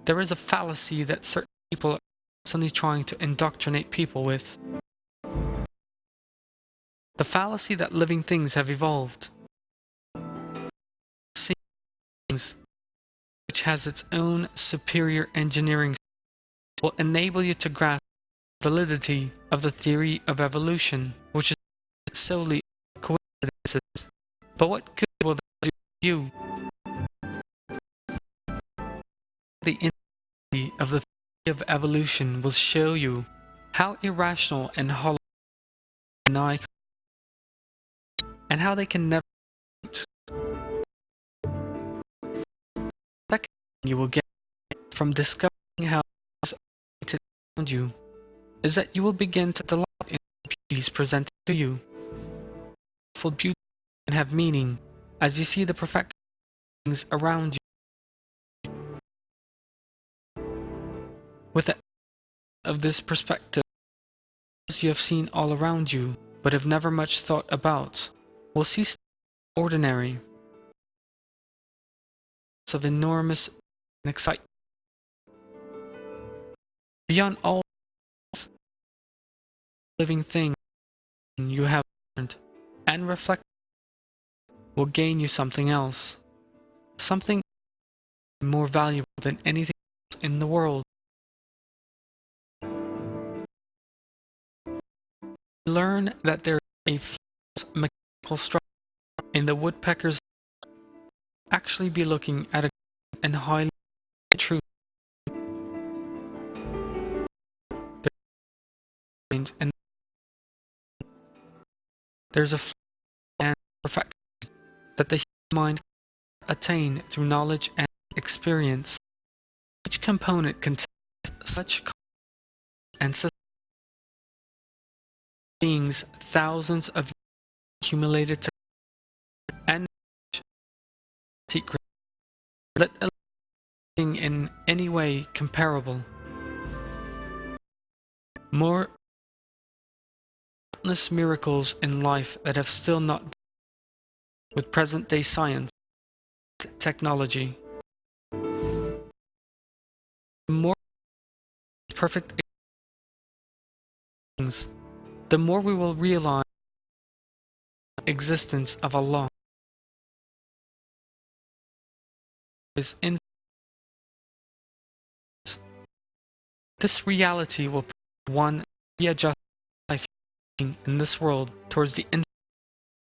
There is a fallacy that certain people are constantly trying to indoctrinate people with. The fallacy that living things have evolved. Seeing things, which has its own superior engineering, will enable you to grasp the validity of the theory of evolution, which is solely coincidences. But what good will that do you? The infinity of the theory of evolution will show you how irrational and hollow deny and how they can never. Second, you will get from discovering how it's around you is that you will begin to delight in the beauties presented to you. Full beauty can have meaning as you see the perfect things around you. With the of this perspective, you have seen all around you, but have never much thought about, will cease ordinary, of enormous excitement. Beyond all living things you have learned and reflected will gain you something else, something more valuable than anything else in the world. Learn that there is a flawless mechanical structure in the woodpecker's actually be looking at a and highly true and there's a and perfection that the human mind can attain through knowledge and experience. Each component contains such and beings thousands of years accumulated to and secret that anything in any way comparable. More countless miracles in life that have still not been with present-day science and technology. The more perfect things, the more we will realize the existence of Allah is infinite. This reality will permit one readjust life in this world towards the infinite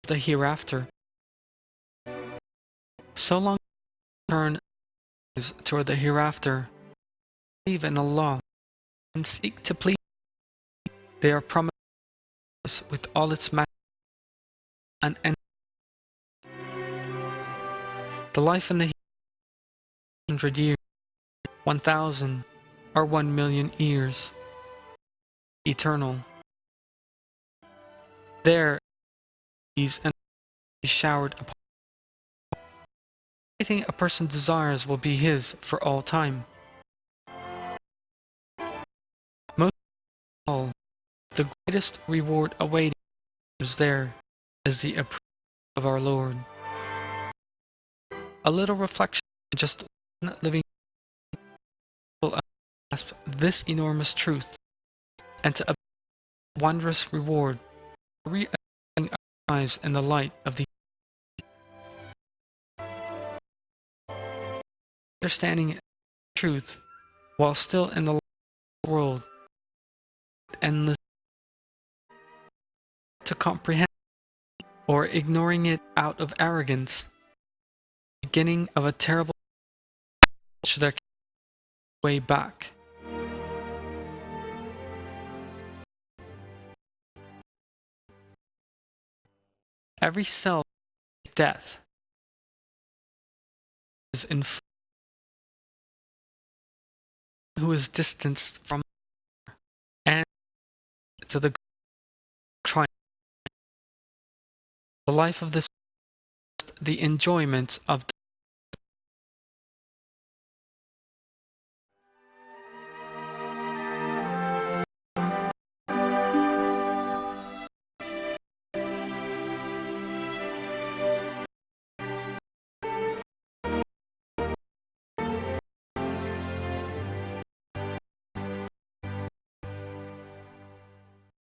of the hereafter. So long as you turn toward the hereafter, believe in Allah, and seek to please, they are promised with all its majesty and end. The life in the 100 years, 1,000, or 1,000,000 years, eternal. There, these and be showered upon. Anything a person desires will be his for all time. Most of all, the greatest reward awaiting is there is the approval of our Lord. A little reflection, just one living, will grasp this enormous truth, and to obtain wondrous reward, re-opening our eyes in the light of the understanding truth, while still in the world, endless to comprehend, or ignoring it out of arrogance, beginning of a terrible their way back. Every self is death, is in who is distanced from and to the life of this, the enjoyment of